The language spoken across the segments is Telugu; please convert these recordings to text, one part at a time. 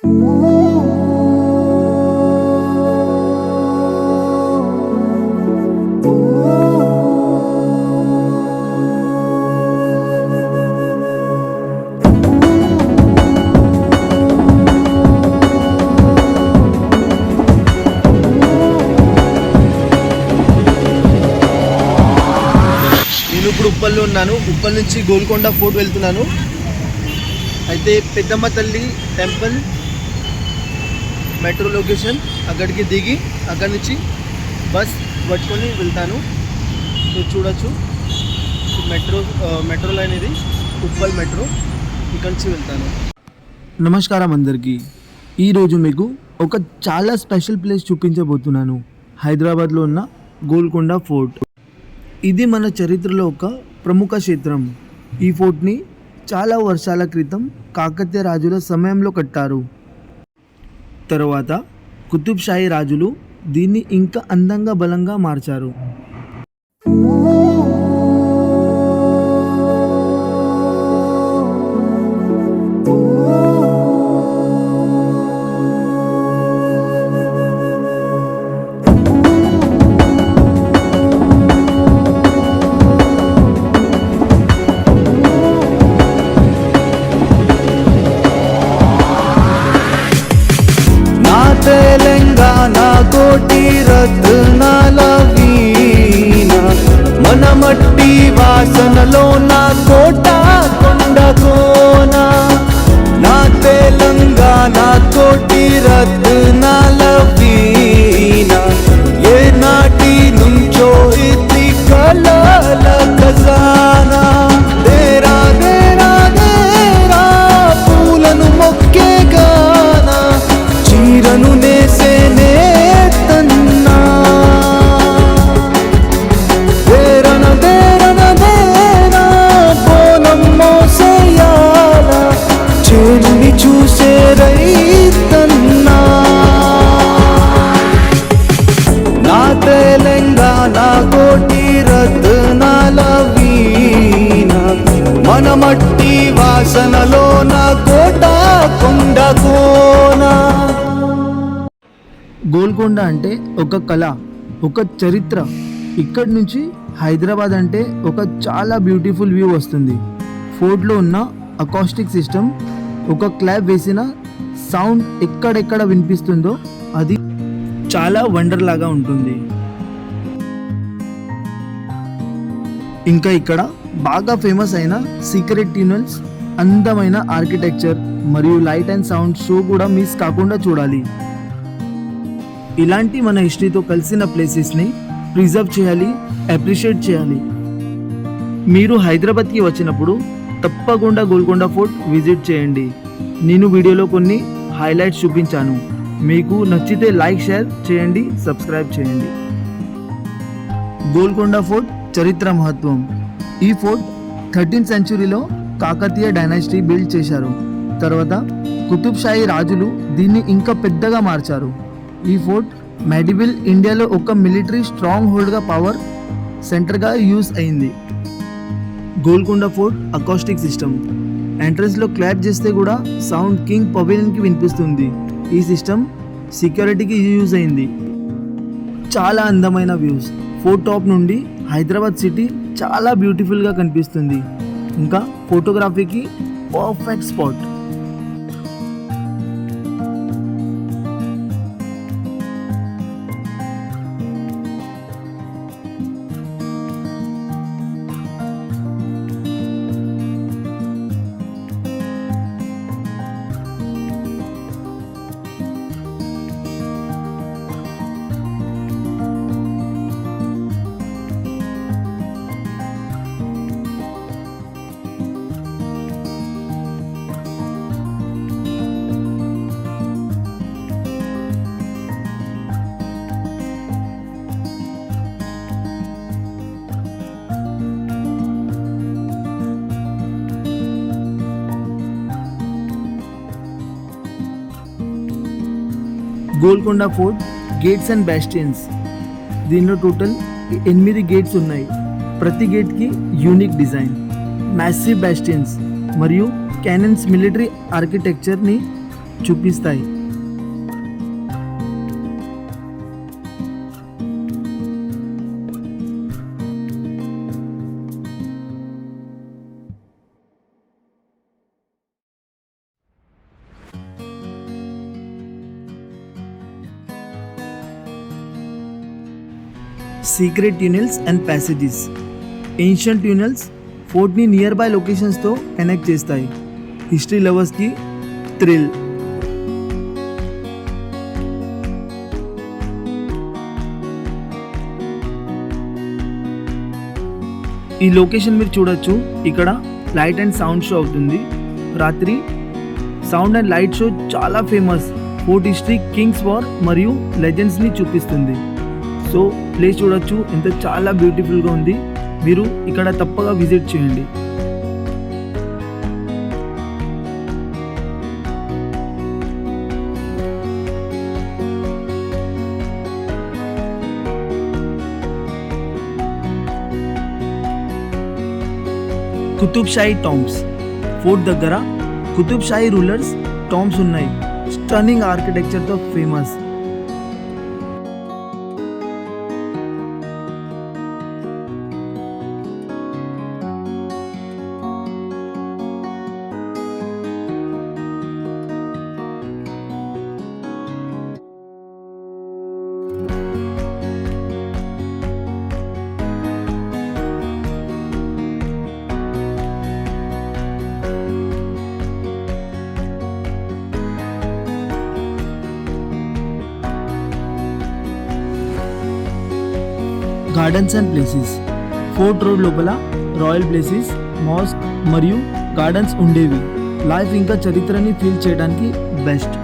ఇప్పుడు ఉప్పల్లో ఉన్నాను. ఉప్పల్ నుంచి గోల్కొండ ఫోర్ట్ వెళ్తున్నాను. అయితే పెద్దమ్మ తల్లి టెంపుల్ మెట్రో లొకేషన్ అక్కడికి దిగి అక్కడి నుంచి బస్ పట్టుకొని వెళ్తాను. మీరు చూడొచ్చు మెట్రో లైన్ ఇది ఉప్పల్ మెట్రో, ఇక్కడి నుంచి వెళ్తాను. నమస్కారం అందరికీ. ఈరోజు మీకు ఒక చాలా స్పెషల్ ప్లేస్ చూపించబోతున్నాను. హైదరాబాద్లో ఉన్న గోల్కొండ ఫోర్ట్. ఇది మన చరిత్రలో ఒక ప్రముఖ క్షేత్రం. ఈ ఫోర్ట్ని చాలా వర్షాల క్రితం కాకతీయ రాజుల సమయంలో కట్టారు. తరువాత కుతుబ్ షాహీ రాజులు దీన్ని ఇంకా అందంగా బలంగా మార్చారు. తెలంగాణ కోటి రత్నాల వీణ, మన మట్టి వాసనలో నా కోట కొండ కోన. నా తెలంగాణ కోటి రత్నాల వీణ, ఏ నాటి నుంచో ఇది కలల ఖజానా. దేరా దేరా దేరా పూలను మొక్కే గానా, చీరను నేసేనే తన్నా. దేరన దేరన దేరా పోలం మోసేయాల, చెల్లి చూసే రైతన్నా. నా తెలంగాణ కోటి రత్నాల వీణ, మన మట్టి వాసనలో నా కోట కొండ కోన. గోల్కొండ అంటే ఒక కళ, ఒక చరిత్ర. ఇక్కడి నుంచి హైదరాబాద్ అంటే ఒక చాలా బ్యూటిఫుల్ వ్యూ వస్తుంది. ఫోర్ట్లో ఉన్న అకాస్టిక్ సిస్టమ్, ఒక క్లాప్ వేసిన సౌండ్ ఎక్కడెక్కడ వినిపిస్తుందో అది చాలా వండర్ లాగా ఉంటుంది. ఇంకా ఇక్కడ బాగా ఫేమస్ అయిన సీక్రెట్ ట్యూనెల్స్, అందమైన ఆర్కిటెక్చర్ మరియు లైట్ అండ్ సౌండ్ షో కూడా మిస్ కాకుండా చూడాలి. ఇలాంటి మన హిస్టరీతో కలిసిన ప్లేసెస్ని ప్రిజర్వ్ చేయాలి, అప్రిషియేట్ చేయాలి. మీరు హైదరాబాద్కి వచ్చినప్పుడు తప్పకుండా గోల్కొండ ఫోర్ట్ విజిట్ చేయండి. నేను వీడియోలో కొన్ని హైలైట్స్ చూపించాను. మీకు నచ్చితే లైక్, షేర్ చేయండి, సబ్స్క్రైబ్ చేయండి. గోల్కొండ ఫోర్ట్ చరిత్ర మహత్వం. ఈ ఫోర్ట్ 13th సెంచురీలో కాకతీయ డైనాసిటీ బిల్డ్ చేశారు. తర్వాత కుతుబ్ షాహీ రాజులు దీన్ని ఇంకా పెద్దగా మార్చారు. ఈ ఫోర్ట్ మెడివల్ ఇండియాలో ఒక మిలిటరీ స్ట్రాంగ్ హోల్డ్గా, పవర్ సెంటర్గా యూజ్ అయింది. Golconda fort acoustic system. ఎంట్రన్స్లో క్లాప్ చేస్తే కూడా సౌండ్ కింగ్ పవిలియన్కి వినిపిస్తుంది. ఈ సిస్టమ్ సెక్యూరిటీకి యూజ్ అయింది. చాలా అందమైన వ్యూస్. ఫోర్ట్ టాప్ నుండి హైదరాబాద్ సిటీ చాలా బ్యూటిఫుల్గా కనిపిస్తుంది. ఇంకా ఫోటోగ్రఫీకి perfect spot. Golconda fort gates and bastions. దీనిలో టోటల్ 8 గేట్స్ ఉన్నాయి. ప్రతి గేట్కి యూనిక్ డిజైన్, మ్యాసివ్ బాస్టియన్స్ మరియు క్యానన్స్ మిలిటరీ ఆర్కిటెక్చర్ని చూపిస్తాయి. Secret tunnels and passages. Ancient tunnels ఫోర్ట్ని నియర్ బై లొకేషన్స్తో కనెక్ట్ చేస్తాయి. హిస్టరీ లవర్స్కి థ్రిల్. ఈ లొకేషన్ మీరు చూడొచ్చు. ఇక్కడ లైట్ అండ్ సౌండ్ షో అవుతుంది. రాత్రి సౌండ్ అండ్ లైట్ షో చాలా famous. Fort history, kings war మరియు లెజెండ్స్ని చూపిస్తుంది. సో ప్లేస్ చూడొచ్చు, ఎంత చాలా బ్యూటిఫుల్గా ఉంది. మీరు ఇక్కడ తప్పగా విజిట్ చేయండి. కుతుబ్ షాహీ టాంబ్స్. ఫోర్ట్ దగ్గర కుతుబ్ షాహీ రూలర్స్ టాంబ్స్ ఉన్నాయి. స్టన్నింగ్ ఆర్కిటెక్చర్తో famous. Gardens and places. Fort road లోపల రాయల్ ప్లేసెస్, మాస్క్ మరియు గార్డెన్స్ ఉండేవి. లైఫ్ ఇంకా చరిత్రని ఫీల్ చేయడానికి best.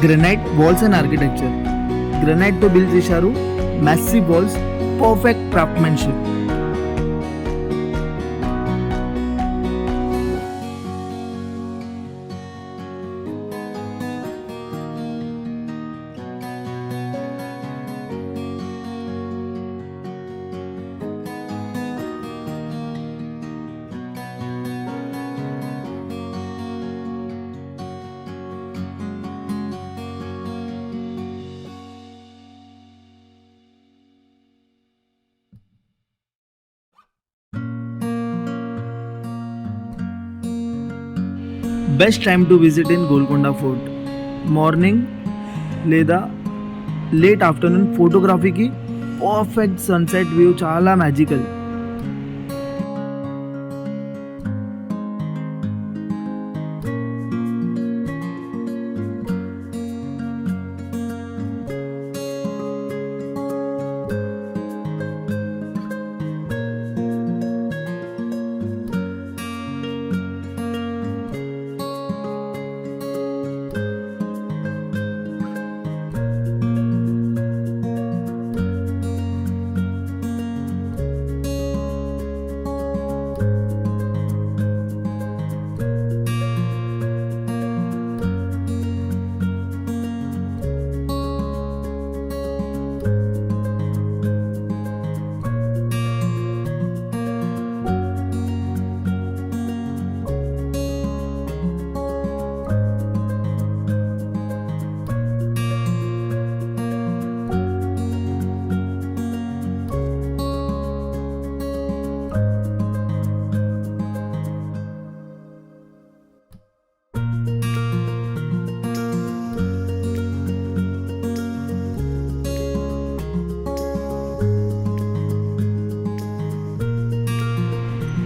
Granite walls and architecture. గ్రెనైట్తో బిల్డ్ చేశారు. Massive walls, perfect craftsmanship. Best time to visit in Golconda fort. Morning లేదా లేట్ ఆఫ్టర్నూన్. ఫోటోగ్రఫీకి పర్ఫెక్ట్ సన్సెట్ వ్యూ, చాలా మ్యాజికల్.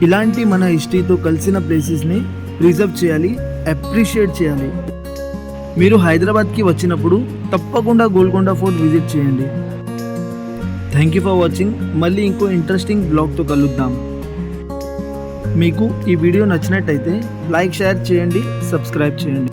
ఇలాంటి మన హిస్టరీతో కలిసిన ప్లేసెస్ని ప్రిజర్వ్ చేయాలి, అప్రిషియేట్ చేయాలి. మీరు హైదరాబాద్కి వచ్చినప్పుడు తప్పకుండా గోల్కొండ ఫోర్ట్ విజిట్ చేయండి. Thank you for watching. మళ్ళీ ఇంకో ఇంట్రెస్టింగ్ బ్లాగ్తో కలుద్దాం. మీకు ఈ వీడియో నచ్చినట్టయితే లైక్, షేర్ చేయండి, సబ్స్క్రైబ్ చేయండి.